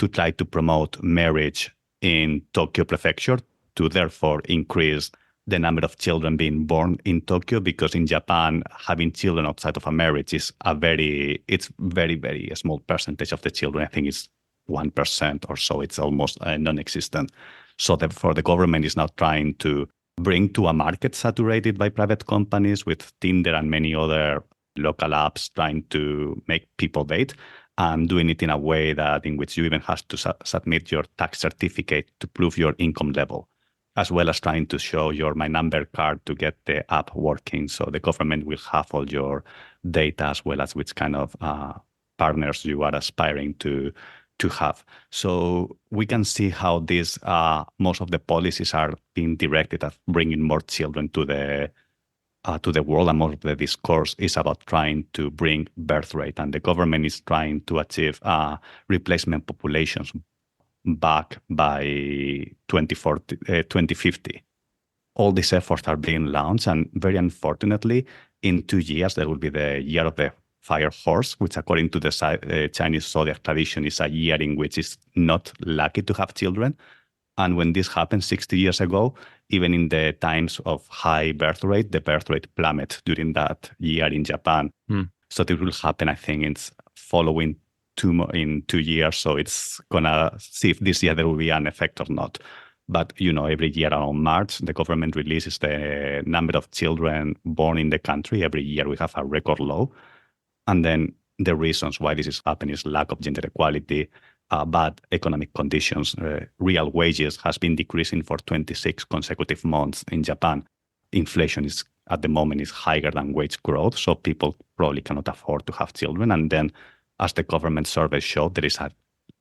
to try to promote marriage in Tokyo Prefecture, to therefore increase the number of children being born in Tokyo, because in Japan, having children outside of a marriage is very, very small percentage of the children. I think it's 1% or so. It's almost non-existent. So therefore, the government is now trying to bring to a market saturated by private companies with Tinder and many other local apps, trying to make people date, and doing it in a way that in which you even have to submit your tax certificate to prove your income level, as well as trying to show your My Number card to get the app working. So the government will have all your data, as well as which kind of partners you are aspiring to have. So we can see how this most of the policies are being directed at bringing more children to the world, and more of the discourse is about trying to bring birth rate, and the government is trying to achieve replacement populations back by 2050. All these efforts are being launched, and very unfortunately, in 2 years, there will be the year of the fire horse, which according to the Chinese zodiac tradition is a year in which it's not lucky to have children. And when this happened 60 years ago, even in the times of high birth rate, the birth rate plummeted during that year in Japan. So it will happen, I think, it's following in 2 years. So it's going to see if this year there will be an effect or not. But, every year around March, the government releases the number of children born in the country. Every year we have a record low. And then the reasons why this is happening is lack of gender equality, bad economic conditions. Real wages has been decreasing for 26 consecutive months in Japan. Inflation is at the moment is higher than wage growth, so people probably cannot afford to have children. And then, as the government survey showed, there is a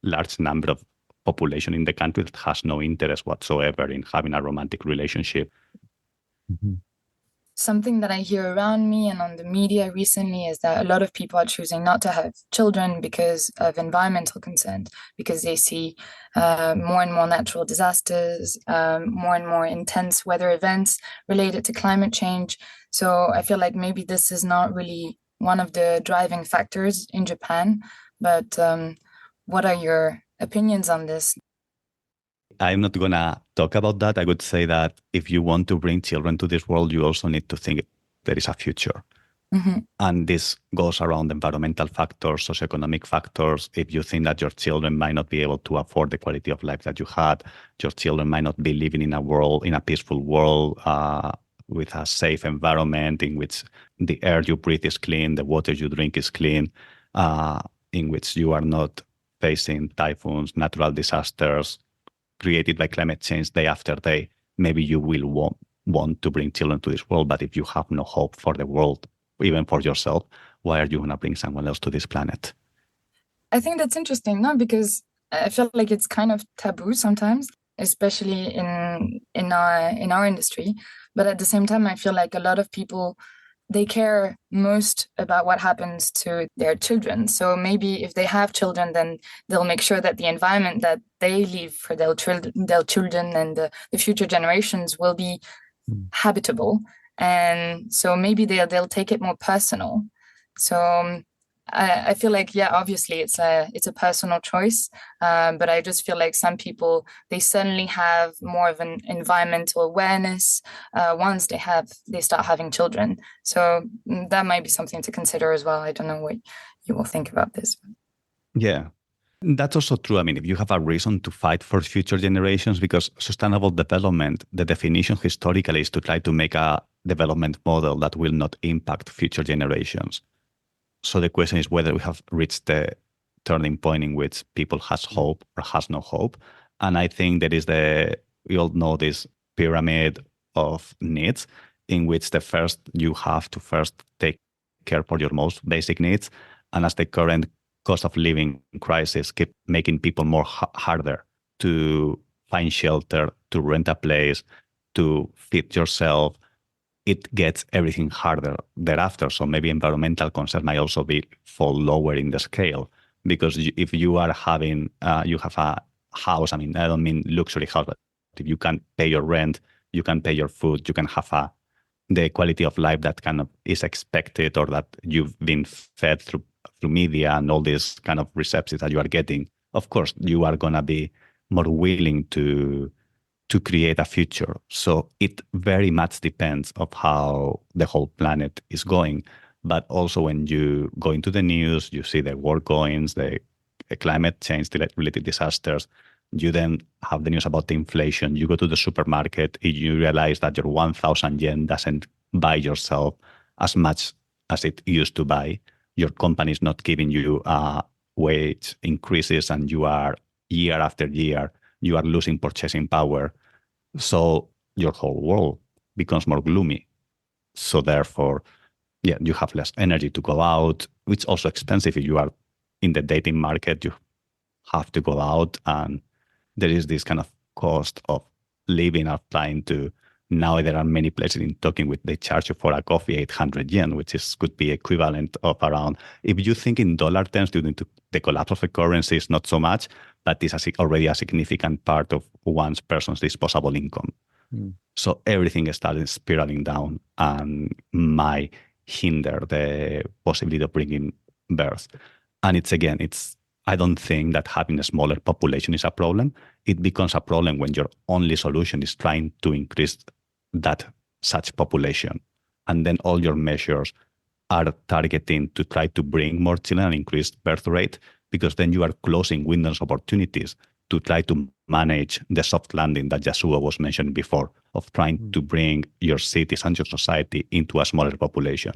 large number of population in the country that has no interest whatsoever in having a romantic relationship. something that I hear around me and on the media recently is that a lot of people are choosing not to have children because of environmental concerns, because they see more and more natural disasters, more and more intense weather events related to climate change. So I feel like maybe this is not really one of the driving factors in Japan. But what are your opinions on this? I'm not going to talk about that. I would say that if you want to bring children to this world, you also need to think there is a future. Mm-hmm. And this goes around environmental factors, socioeconomic factors. If you think that your children might not be able to afford the quality of life that you had, your children might not be living in a peaceful world with a safe environment in which the air you breathe is clean, the water you drink is clean, in which you are not facing typhoons, natural disasters created by climate change day after day, maybe you will want to bring children to this world. But if you have no hope for the world, even for yourself, why are you going to bring someone else to this planet? I think that's interesting, no? Because I feel like it's kind of taboo sometimes, especially in our industry. But at the same time, I feel like a lot of people, they care most about what happens to their children. So maybe if they have children, then they'll make sure that the environment that they leave for their children and the future generations will be habitable. And so maybe they'll take it more personal. So I feel like, yeah, obviously it's a personal choice, but I just feel like some people, they suddenly have more of an environmental awareness once they start having children. So that might be something to consider as well. I don't know what you will think about this. Yeah, that's also true. I mean, if you have a reason to fight for future generations, because sustainable development, the definition historically is to try to make a development model that will not impact future generations. So the question is whether we have reached the turning point in which people has hope or has no hope. And I think there is we all know this pyramid of needs in which you have to first take care for your most basic needs. And as the current cost of living crisis keep making people more harder to find shelter, to rent a place, to feed yourself, it gets everything harder thereafter. So maybe environmental concerns might also fall lower in the scale, because if you are having, you have a house, I mean, I don't mean luxury house, but if you can pay your rent, you can pay your food, you can have the quality of life that kind of is expected or that you've been fed through media and all these kind of receptions that you are getting, of course, you are going to be more willing to create a future. So it very much depends of how the whole planet is going. But also when you go into the news, you see the war goings, the climate change related disasters, you then have the news about the inflation. You go to the supermarket, you realize that your 1,000 yen doesn't buy yourself as much as it used to buy. Your company is not giving you wage increases, and you are year after year, you are losing purchasing power. So your whole world becomes more gloomy. So therefore, yeah, you have less energy to go out, which is also expensive. If you are in the dating market, you have to go out, and there is this kind of cost of living, of trying to. Now there are many places in Tokyo which they charge you for a coffee 800 yen, which could be equivalent of around, if you think in dollar terms, due to the collapse of the currency is not so much, but this is already a significant part of one person's disposable income. So everything started spiraling down and might hinder the possibility of bringing birth. And I don't think that having a smaller population is a problem. It becomes a problem when your only solution is trying to increase such population. And then all your measures are targeting to try to bring more children and increase birth rate, because then you are closing windows of opportunities to try to manage the soft landing that Yasuo was mentioning before, of trying to bring your cities and your society into a smaller population.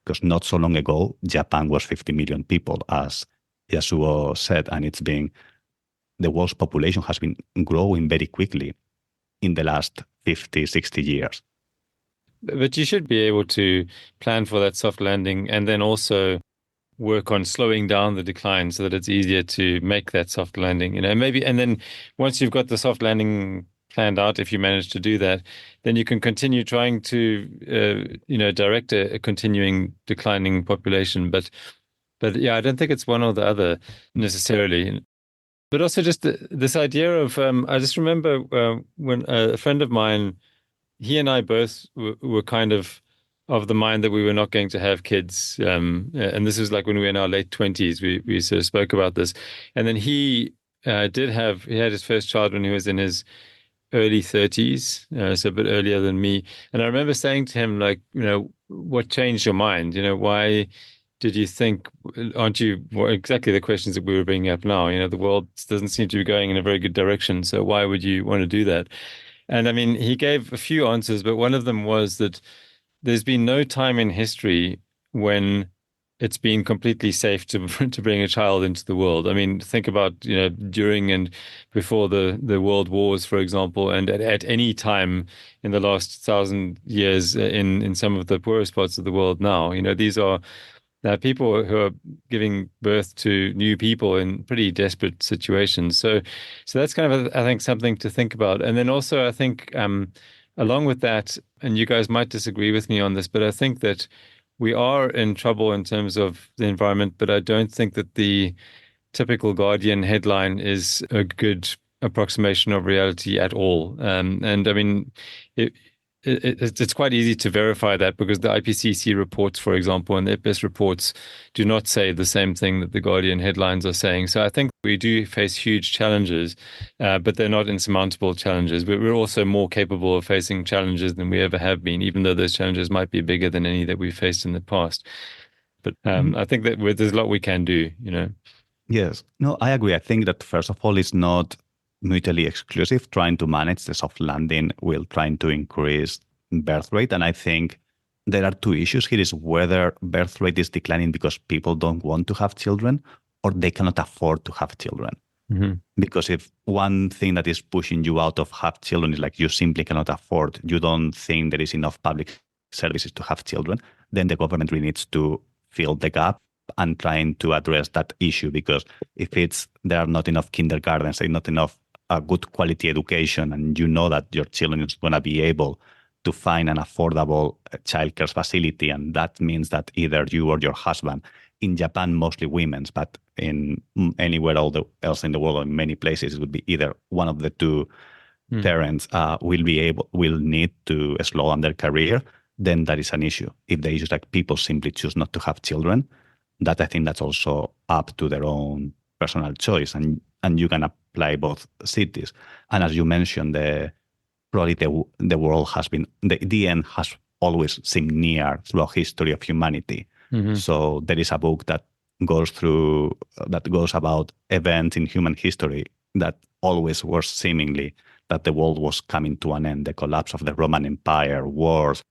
Because not so long ago, Japan was 50 million people, as Yasuo said, and the world's population has been growing very quickly in the last 50, 60 years. But you should be able to plan for that soft landing and then also work on slowing down the decline so that it's easier to make that soft landing, maybe. And then once you've got the soft landing planned out, if you manage to do that, then you can continue trying to, direct a continuing declining population. But yeah, I don't think it's one or the other necessarily. But also just this idea of, I just remember when a friend of mine, he and I both were kind of the mind that we were not going to have kids. And this was like when we were in our late 20s, we sort of spoke about this. And then he had his first child when he was in his early 30s, so a bit earlier than me. And I remember saying to him, like, what changed your mind? Why did you think, aren't you, well, exactly the questions that we were bringing up now? The world doesn't seem to be going in a very good direction. So why would you want to do that? And I mean, he gave a few answers, but one of them was that there's been no time in history when it's been completely safe to bring a child into the world. I mean, think about, during and before the world wars, for example, and at any time in the last 1,000 years in some of the poorest parts of the world now. These are people who are giving birth to new people in pretty desperate situations. So that's kind of, I think, something to think about. And then also, I think, along with that, and you guys might disagree with me on this, but I think that we are in trouble in terms of the environment, but I don't think that the typical Guardian headline is a good approximation of reality at all. And I mean, it's quite easy to verify that because the IPCC reports, for example, and the IPBES reports do not say the same thing that the Guardian headlines are saying. So I think we do face huge challenges, but they're not insurmountable challenges. We're also more capable of facing challenges than we ever have been, even though those challenges might be bigger than any that we've faced in the past. But I think that there's a lot we can do, Yes. No, I agree. I think that, first of all, it's not mutually exclusive. Trying to manage the soft landing while trying to increase birth rate. And I think there are two issues here: is whether birth rate is declining because people don't want to have children or they cannot afford to have children. Mm-hmm. Because if one thing that is pushing you out of have children is like you simply cannot afford, you don't think there is enough public services to have children, then the government really needs to fill the gap and trying to address that issue. Because if there are not enough kindergartens, there is not enough good quality education, and you know that your children is going to be able to find an affordable childcare facility, and that means that either you or your husband, in Japan mostly women's, but in anywhere else in the world or in many places, it would be either one of the two parents will need to slow down their career, then that is an issue. If the issue is like people simply choose not to have children, that I think that's also up to their own personal choice, and you can apply both cities. And as you mentioned, probably the world has been, the end has always seemed near throughout history of humanity. Mm-hmm. So there is a book that goes about events in human history that always was seemingly that the world was coming to an end: the collapse of the Roman Empire, wars,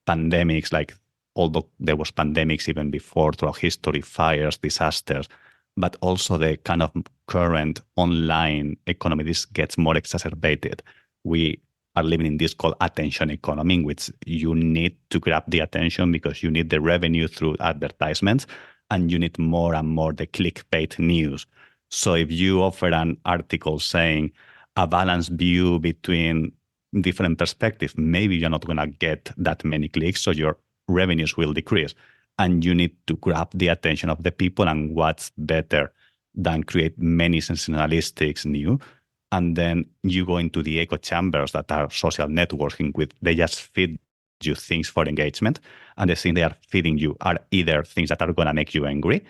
pandemics, like although there was pandemics even before throughout history, fires, disasters, but also the kind of current online economy. This gets more exacerbated. We are living in this called attention economy, in which you need to grab the attention because you need the revenue through advertisements, and you need more and more the clickbait news. So if you offer an article saying a balanced view between different perspectives, maybe you're not going to get that many clicks, so your revenues will decrease. And you need to grab the attention of the people, and what's better than create many sensationalistic news? And then you go into the echo chambers that are social networking with, they just feed you things for engagement. And the thing they are feeding you are either things that are going to make you angry.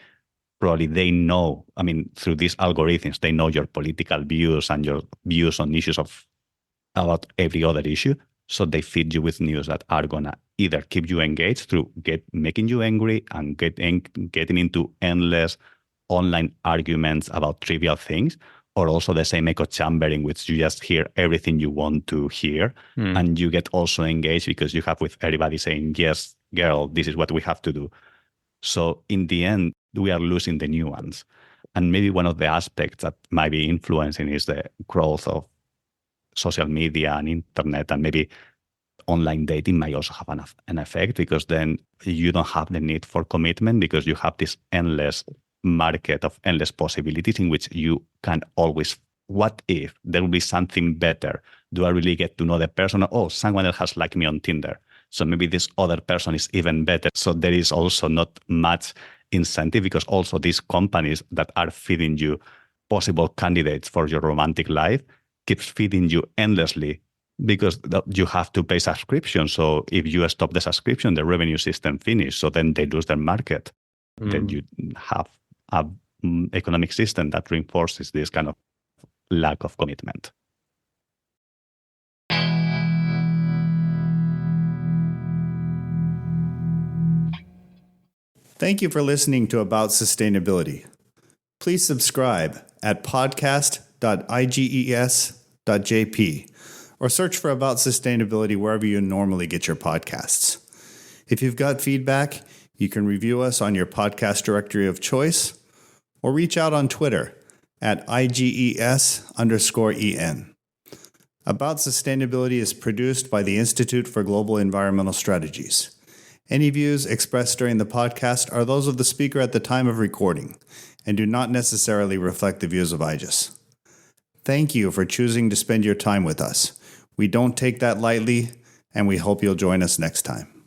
Probably they know, I mean, through these algorithms, they know your political views and your views on issues about every other issue. So they feed you with news that are going to either keep you engaged through making you angry and getting into endless online arguments about trivial things, or also the same echo chamber in which you just hear everything you want to hear. And you get also engaged because you have with everybody saying, yes, girl, this is what we have to do. So in the end, we are losing the nuance. And maybe one of the aspects that might be influencing is the growth of social media and internet, and maybe online dating might also have an effect, because then you don't have the need for commitment because you have this endless market of endless possibilities in which you can always what if there will be something better? Do I really get to know the person? Oh, someone else has liked me on Tinder, so maybe this other person is even better. So there is also not much incentive, because also these companies that are feeding you possible candidates for your romantic life keeps feeding you endlessly, because you have to pay subscription. So if you stop the subscription, the revenue system finishes. So then they lose their market. Then you have an economic system that reinforces this kind of lack of commitment. Thank you for listening to About Sustainability. Please subscribe at podcast.iges.jp or search for About Sustainability wherever you normally get your podcasts. If you've got feedback, you can review us on your podcast directory of choice or reach out on Twitter at IGES_EN. About Sustainability is produced by the Institute for Global Environmental Strategies. Any views expressed during the podcast are those of the speaker at the time of recording and do not necessarily reflect the views of IGES. Thank you for choosing to spend your time with us. We don't take that lightly, and we hope you'll join us next time.